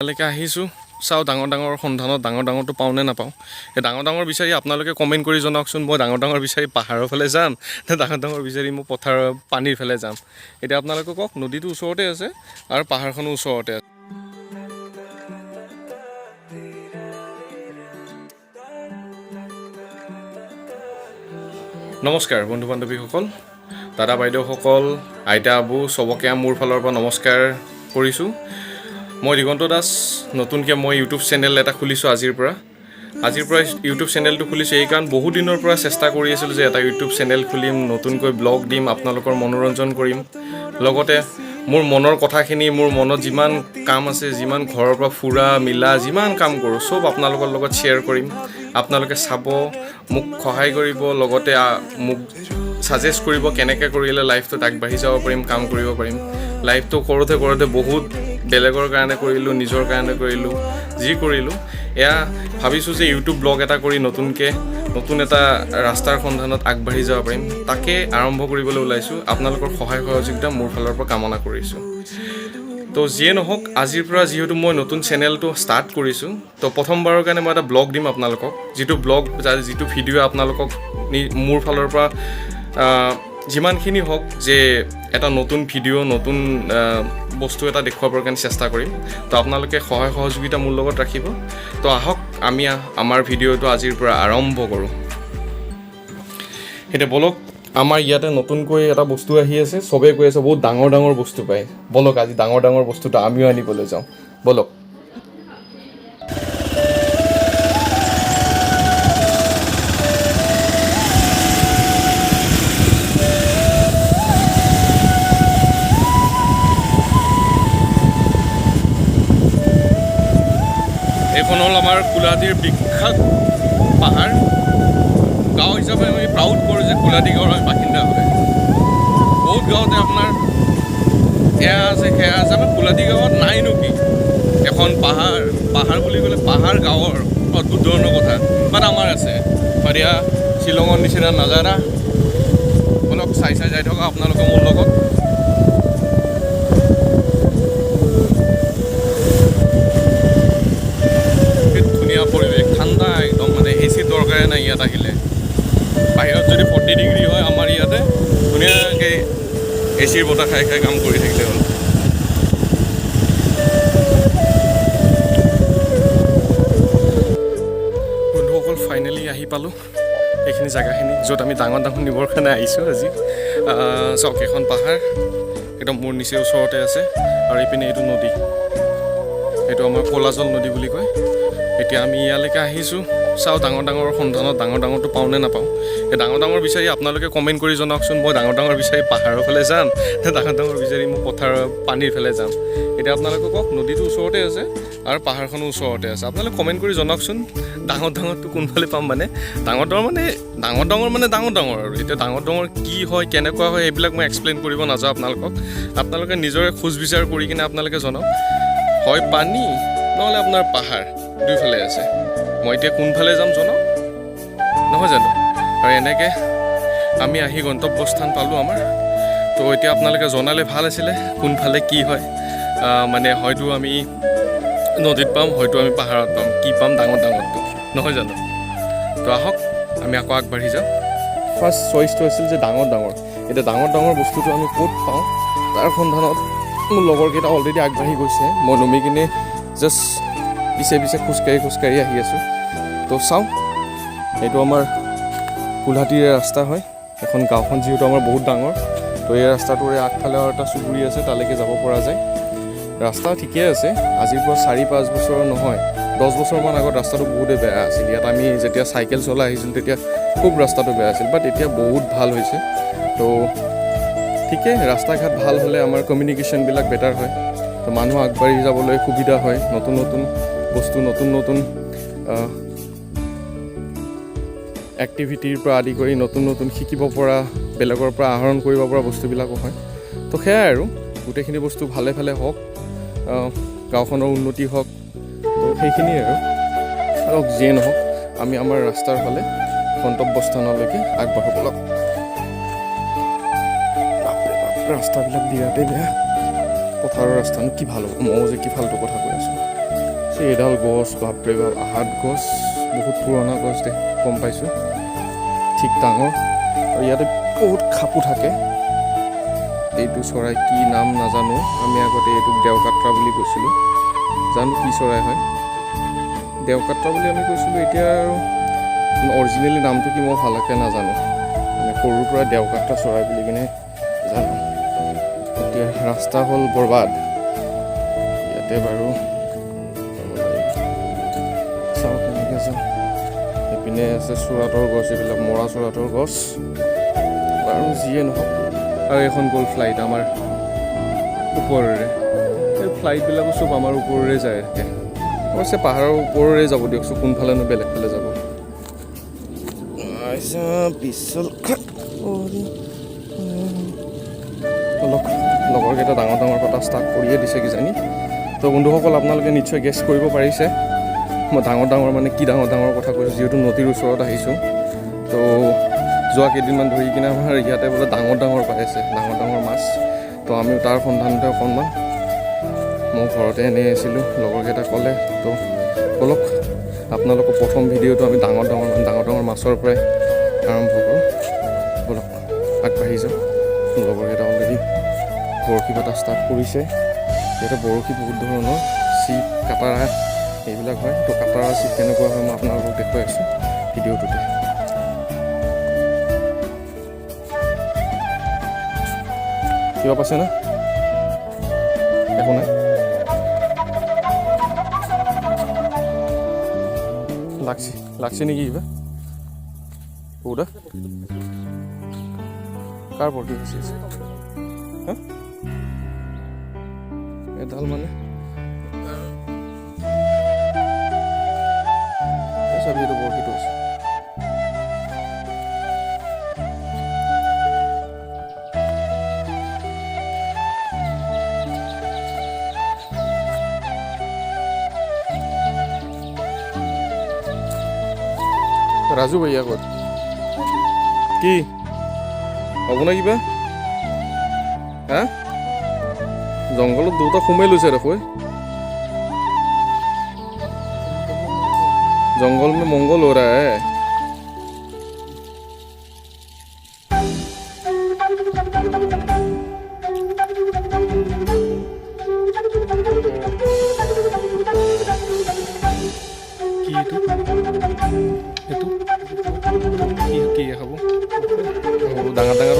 তালৈকে আহিছোঁ চাওঁ ডাঙৰ সন্ধানত ডাঙৰটো পাওঁনে নাপাওঁ এই ডাঙৰ বিচাৰি আপোনালোকে কমেণ্ট কৰি জনাওকচোন মই ডাঙৰ বিচাৰি পাহাৰৰ ফালে যাম নে ডাঙৰ বিচাৰি মই পথাৰৰ পানীৰ ফালে যাম এতিয়া আপোনালোকে কওক নদীটো ওচৰতে আছে আৰু পাহাৰখনো ওচৰতে আছে নমস্কাৰ বন্ধু বান্ধৱীসকল দাদা বাইদেউসকল আইতা আবু চবকে মোৰ ফালৰ পৰা নমস্কাৰ কৰিছোঁ মই দিগন্ত দাস নতুনকৈ মই ইউটিউব চেনেল এটা খুলিছোঁ আজিৰ পৰা ইউটিউব চেনেলটো খুলিছোঁ এই কাৰণ বহু দিনৰ পৰা চেষ্টা কৰি আছিলোঁ যে এটা ইউটিউব চেনেল খুলিম নতুনকৈ ব্লগ দিম আপোনালোকৰ মনোৰঞ্জন কৰিম লগতে মোৰ মনৰ কথাখিনি মোৰ মনত যিমান কাম আছে যিমান ঘৰৰ পৰা ফুৰা মিলা যিমান কাম কৰোঁ চব আপোনালোকৰ লগত শ্বেয়াৰ কৰিম আপোনালোকে চাব মোক সহায় কৰিব লগতে মোক সাজেষ্ট কৰিব কেনেকৈ কৰিলে লাইফটোত আগবাঢ়ি যাব পাৰিম কাম কৰিব পাৰিম লাইফটো কৰোঁতে বহুত বেলেগৰ কাৰণে কৰিলোঁ নিজৰ কাৰণে কৰিলোঁ যি কৰিলোঁ এয়া ভাবিছোঁ যে ইউটিউব ব্লগ এটা কৰি নতুন এটা ৰাস্তাৰ সন্ধানত আগবাঢ়ি যাব পাৰিম তাকে আৰম্ভ কৰিবলৈ ওলাইছোঁ আপোনালোকৰ সহায় সহযোগিতা মোৰ ফালৰ পৰা কামনা কৰিছোঁ তো যিয়ে নহওক আজিৰ পৰা যিহেতু মই নতুন চেনেলটো ষ্টাৰ্ট কৰিছোঁ তো প্ৰথমবাৰৰ কাৰণে মই এটা ব্লগ দিম আপোনালোকক যিটো ভিডিঅ' আপোনালোকক মোৰ ফালৰ পৰা যিমানখিনি হওক যে এটা নতুন ভিডিঅ' নতুন বস্তু এটা দেখুৱাবৰ কাৰণে চেষ্টা কৰিম তো আপোনালোকে সহায় সহযোগিতা মোৰ লগত ৰাখিব তো আহক আমি আমাৰ ভিডিঅ'টো আজিৰ পৰা আৰম্ভ কৰোঁ এতিয়া বলক আমাৰ ইয়াতে নতুনকৈ এটা বস্তু আহি আছে চবেই কৈ আছে বহুত ডাঙৰ বস্তু পায় বলক আজি ডাঙৰ বস্তুটো আমিও আনিবলৈ যাওঁ বলক এইখন হ'ল আমাৰ কুলাদীৰ বিখ্যাত পাহাৰ গাঁও হিচাপে আমি প্ৰাউড কৰোঁ যে কুলাদী গাঁৱৰ আমি বাসিন্দা হয় বহুত গাঁৱতে আপোনাৰ এয়া আছে সেয়া আছে আমাৰ কুলাদী গাঁৱত নাইনো কি এখন পাহাৰ বুলি ক'লে পাহাৰ গাঁৱৰ অদ্ভুত ধৰণৰ কথা বাট আমাৰ আছে পাৰিয়া শ্বিলঙৰ নিচিনা নাজাৰা অলপ চাই যাই থকা আপোনালোকে মোৰ লগত পৰিৱেশ ঠাণ্ডা একদম মানে এচি দৰকাৰে নাই ইয়াত আহিলে বাহিৰত যদি 40 ডিগ্ৰী হয় আমাৰ ইয়াতে ধুনীয়াকৈ এচিৰ বতাহ খাই কাম কৰি থাকিলে হ'ল বন্ধুসকল ফাইনেলি আহি পালোঁ এইখিনি জেগাখিনি য'ত আমি ডাঙৰ নিবৰ কাৰণে আহিছোঁ আজি চাওক এখন পাহাৰ একদম মোৰ নিচে ওচৰতে আছে আৰু এইপিনে এইটো নদী এইটো আমাৰ কলাজল নদী বুলি কয় এতিয়া আমি ইয়ালৈকে আহিছোঁ চাওঁ ডাঙৰ সন্ধানত ডাঙৰটো পাওঁনে নাপাওঁ এই ডাঙৰ বিচাৰি আপোনালোকে কমেণ্ট কৰি জনাওকচোন মই ডাঙৰ বিচাৰি পাহাৰৰ ফালে যাম নে ডাঙৰ বিচাৰি মই পথাৰৰ পানীৰ ফালে যাম এতিয়া আপোনালোকে কওক নদীটো ওচৰতে আছে আৰু পাহাৰখনো ওচৰতে আছে আপোনালোকে কমেণ্ট কৰি জনাওকচোন ডাঙৰটো কোনফালে পাম মানে ডাঙৰ আৰু এতিয়া ডাঙৰ কি হয় কেনেকুৱা হয় এইবিলাক মই এক্সপ্লেইন কৰিব নাযাওঁ আপোনালোকে নিজৰে খোজ বিচাৰ কৰি কিনে আপোনালোকে জনাওক হয় পানী নহ'লে আপোনাৰ পাহাৰ দুইফালে আছে মই এতিয়া কোনফালে যাম জনাওক নহয় জানো আৰু এনেকৈ আমি আহি গন্তব্যস্থান পালোঁ আমাৰ তো এতিয়া আপোনালোকে জনালে ভাল আছিলে কোনফালে কি হয় মানে হয়তো আমি নদীত পাম হয়তো আমি পাহাৰত পাম কি পাম ডাঙৰটো নহয় জানো তো আহক আমি আকৌ আগবাঢ়ি যাওঁ ফাৰ্ষ্ট চইচটো আছিল যে ডাঙৰ এতিয়া ডাঙৰ বস্তুটো আমি ক'ত পাওঁ তাৰ সন্ধানত মোৰ লগৰকেইটা অলৰেডি আগবাঢ়ি গৈছে মই নমি কিনে জাষ্ট পিছে খোজকাঢ়ি আহি আছোঁ তো চাওঁ এইটো আমাৰ কুলহাটীৰ ৰাস্তা হয় এখন গাঁওখন যিহেতু আমাৰ বহুত ডাঙৰ তো এই ৰাস্তাটোৰে আগফালে আৰু এটা চুবুৰী আছে তালৈকে যাব পৰা যায় ৰাস্তা ঠিকেই আছে আজিৰ পৰা 4-5 বছৰ নহয় 10 বছৰমান আগত ৰাস্তাটো বহুতেই বেয়া আছিল ইয়াত আমি যেতিয়া চাইকেল চলাই আহিছিলোঁ তেতিয়া খুব ৰাস্তাটো বেয়া আছিল বাট এতিয়া বহুত ভাল হৈছে তো ঠিকেই ৰাস্তা ঘাট ভাল হ'লে আমাৰ কমিউনিকেশ্যনবিলাক বেটাৰ হয় তো মানুহ আগবাঢ়ি যাবলৈ সুবিধা হয় নতুন বস্তু নতুন এক্টিভিটিৰ পৰা আদি কৰি নতুন শিকিব পৰা বেলেগৰ পৰা আহৰণ কৰিব পৰা বস্তুবিলাকো হয় তো সেয়াই আৰু গোটেইখিনি বস্তু ভালে হওক গাঁওখনৰ উন্নতি হওক তো সেইখিনিয়ে আৰু যিয়ে নহওক আমি আমাৰ ৰাস্তাৰ ফালে গন্তব্যস্থানলৈকে আগবাঢ়ো বলক ৰাস্তাবিলাক বিৰাটেই বেয়া পথাৰৰ ৰাস্তানো কি ভাল হ'ব মই যে কি ফাল্টু কথা কৈ আছোঁ এইডাল গছ বাপৰে বাপ আহাত গছ বহুত পুৰণা গছ দে গম পাইছোঁ ঠিক ডাঙৰ আৰু ইয়াতে বহুত খাপো থাকে এইটো চৰাই কি নাম নাজানো আমি আগতে এইটোক দেওকাট্ৰা বুলি কৈছিলোঁ জানো কি চৰাই হয় দেওকাট্ৰা বুলি আমি কৈছিলোঁ এতিয়া আৰু অৰিজিনেলি নামটো কি মই ভালকৈ নাজানো মানে সৰুৰ পৰা দেওকাট্ৰা চৰাই বুলি কিনে জানো এতিয়া ৰাস্তা হ'ল বৰবাদ ইয়াতে বাৰু চাওঁ কেনেকৈ যাওঁ এইপিনে আছে চোৰাটৰ গছ এইবিলাক মৰা চোৰাটৰ গছ বাৰু যিয়ে নহওক আৰু এখন গ'ল ফ্লাইট আমাৰ ওপৰেৰে এই ফ্লাইটবিলাকো চব আমাৰ ওপৰেৰে যায় থাকে অৱশ্যে পাহাৰৰ ওপৰেৰে যাব দিয়কচোন কোনফালেনো বেলেগ ফালে যাব লগৰকেইটা ডাঙৰ ডাঙৰ কথা ষ্টাৰ্ট কৰিয়ে দিছে কিজানি তো বন্ধুসকল আপোনালোকে নিশ্চয় গেছ কৰিব পাৰিছে মই ডাঙৰ ডাঙৰ মানে কি ডাঙৰ ডাঙৰ কথা কৈছোঁ যিহেতু নদীৰ ওচৰত আহিছোঁ তো যোৱা কেইদিনমান ধৰি কিনে আমাৰ ইয়াতে বোলে ডাঙৰ ডাঙৰ পাই আছে ডাঙৰ ডাঙৰ মাছ তো আমিও তাৰ সন্ধানতে অকণমান মই ঘৰতে এনেই আছিলোঁ লগৰকেইটা ক'লে তো ব'লক আপোনালোকৰ প্ৰথম ভিডিঅ'টো আমি ডাঙৰ ডাঙৰ মাছৰ পৰাই আৰম্ভ কৰোঁ ব'লক আগবাঢ়ি যাওঁ লগৰকেইটা অলৰেডি বৰশী পতা ষ্টাৰ্ট কৰিছে ইয়াতে বৰশী বহুত ধৰণৰ চিপ কাটাৰা এইবিলাক হয় তো কাটাৰা চিপ কেনেকুৱা হয় মই আপোনালোকক দেখুৱাই আছোঁ ভিডিঅ'টোতে কিবা পাইছে না একো নাই লাগছে নেকি কিবা কৌটা কাৰ বৰশী বেছি আছে হা এডাল মানে চাবি এইটো বৰশীটো আছে ৰাজু ভাই আগত কি হ'ব না কিবা হা জংঘলত দুটা সোমাই লৈছে দেখো जंगल में मंगल हो रहा है ডাঙৰ ডাঙৰ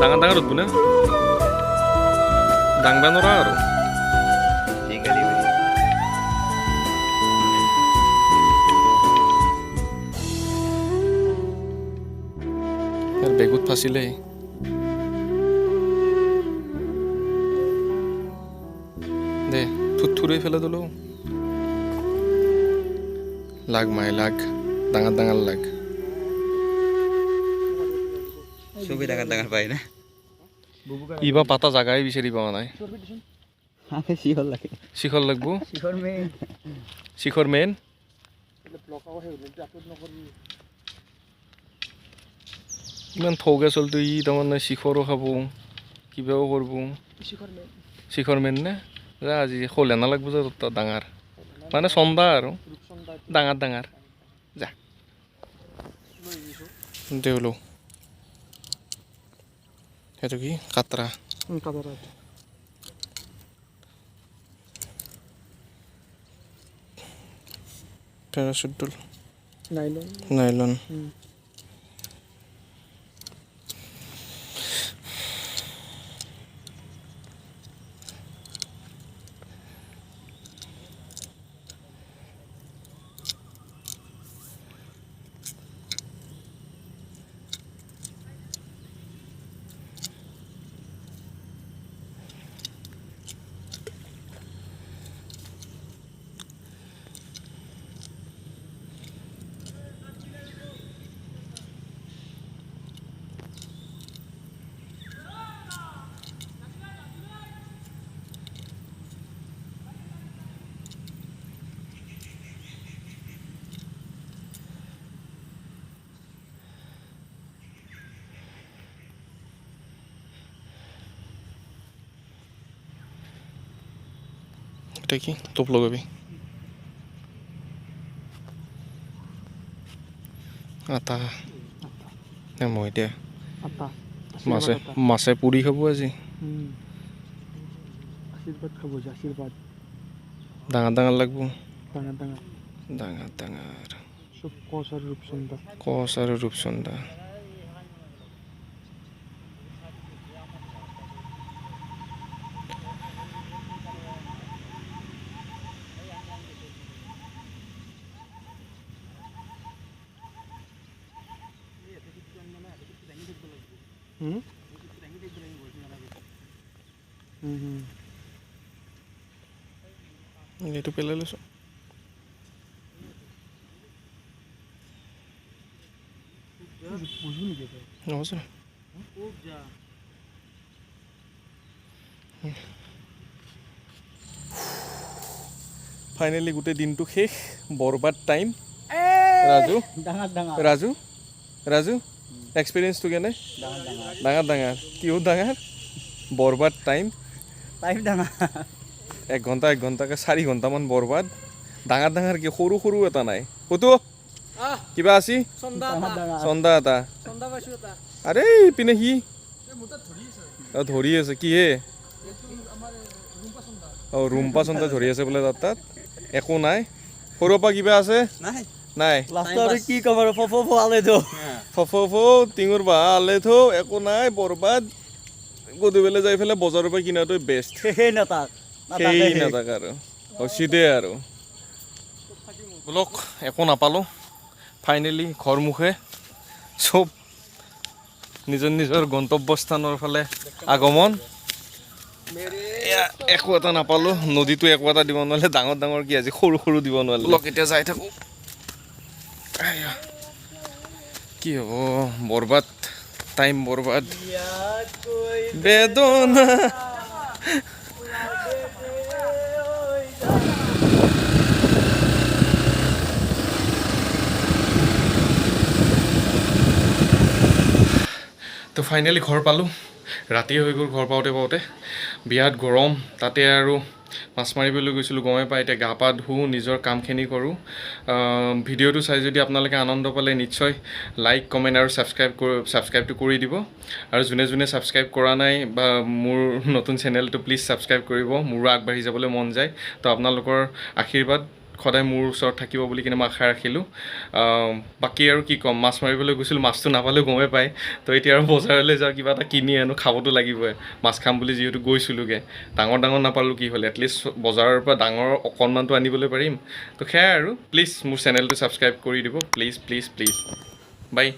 ডাঙৰ ডাঙৰ উঠব না ডাঙবা নৰা আৰু বেগুত ফাঁচিলে দে থুথুৰাই ফেলে দিলো লাগ মাই লাগ ডাঙৰ ডাঙৰ লাগ ছবি ডাঙৰ ডাঙৰ পাই না ইবা পাতা জাগাই বিচাৰি পোৱা নাই শিখৰ লাগব শিখৰ মেইন ইমান থৌকে চলতো ই তাৰমানে শিখৰো খাব কিবাও কৰিব শিখৰ মেইন নে যা আজি খোলে নালাগব যে ডাঙৰ মানে চন্দা আৰু ডাঙৰ ডাঙৰ যা দেউলো সেইটো কি কাটৰা পেৰাচুট নাইলন এতিয়া কি টোপ লগাবি আটা নে মই এতিয়া আটা মাছে পুৰি খাব আজি আশীৰ্বাদ খাব যে আশীৰ্বাদ ডাঙৰ ডাঙৰ লাগব ডাঙৰ ডাঙৰ ডাঙৰ ডাঙৰ চব কচ আৰু ৰূপচন্দা কচ আৰু ৰূপচন্দা এইটো পেলাই লৈছোঁ বুজো নেকি নহৈছে ফাইনেলি গোটেই দিনটো শেষ বৰবাদ টাইম ৰাজু ডাঙৰ ডাঙৰ ৰাজু ৰাজু এক্সপিৰিয়েঞ্চটো কেনে ডাঙৰ ডাঙৰ কিহত ডাঙৰ বৰবাদ টাইম ডাঙৰ 1 ঘণ্টাকৈ 4 ঘণ্টামান বৰবাদ ডাঙৰ ডাঙৰ কি সৰু সৰু এটা নাই ক'তো কিবা আছি চন্দা এটা আৰে পিনে সি ধৰি আছে কি হে অঁ ৰুম্পা চন্দা ধৰি আছে বোলে তাত একো নাই সৰুৰ পৰা কিবা আছে নাই কি ক'ম আৰু টিঙৰ বাঁহ আলে থৌ একো নাই বৰবাদ গধূলি যাই পেলাই বজাৰৰ পৰা কিনাটোৱে বেষ্ট সেই নাথাক আৰু হৈছে দে আৰু বোলক একো নাপালোঁ ফাইনেলি ঘৰমুখে চব নিজৰ নিজৰ গন্তব্যস্থানৰ ফালে আগমন একো এটা নাপালোঁ নদীটো একো এটা দিব নোৱাৰিলে ডাঙৰ ডাঙৰ কি আজি সৰু সৰু দিব নোৱাৰিলে বোলক এতিয়া যাই থাকোঁ কি হ'ব বৰবাদ টাইম বৰবাদ বেদনা তো ফাইনেলি ঘৰ পালোঁ ৰাতি হৈ গ'ল ঘৰ পাওঁতে বিৰাট গৰম তাতে আৰু মাছ মাৰিবলৈ গৈছিলোঁ গমে পাই এতিয়া গা পা ধুওঁ নিজৰ কামখিনি কৰোঁ ভিডিঅ'টো চাই যদি আপোনালোকে আনন্দ পালে নিশ্চয় লাইক কমেণ্ট আৰু ছাবস্ক্ৰাইবটো কৰি দিব আৰু যোনে যোনে ছাবস্ক্ৰাইব কৰা নাই বা মোৰ নতুন চেনেলটো প্লিজ ছাবস্ক্ৰাইব কৰিব মোৰো আগবাঢ়ি যাবলৈ মন যায় তো আপোনালোকৰ আশীৰ্বাদ সদায় মোৰ ওচৰত থাকিব বুলি কিনে মই আশা ৰাখিলোঁ বাকী আৰু কি ক'ম মাছ মাৰিবলৈ গৈছিলোঁ মাছটো নাপালেও গমেই পায় তো এতিয়া আৰু বজাৰলৈ যাওঁ কিবা এটা কিনি আনো খাবতো লাগিবই মাছ খাম বুলি যিহেতু গৈছিলোঁগৈ ডাঙৰ নাপালোঁ কি হ'ল এটলিষ্ট বজাৰৰ পৰা ডাঙৰ অকণমানটো আনিবলৈ পাৰিম তো সেয়াই আৰু প্লিজ মোৰ চেনেলটো ছাবস্ক্ৰাইব কৰি দিব প্লিজ বাই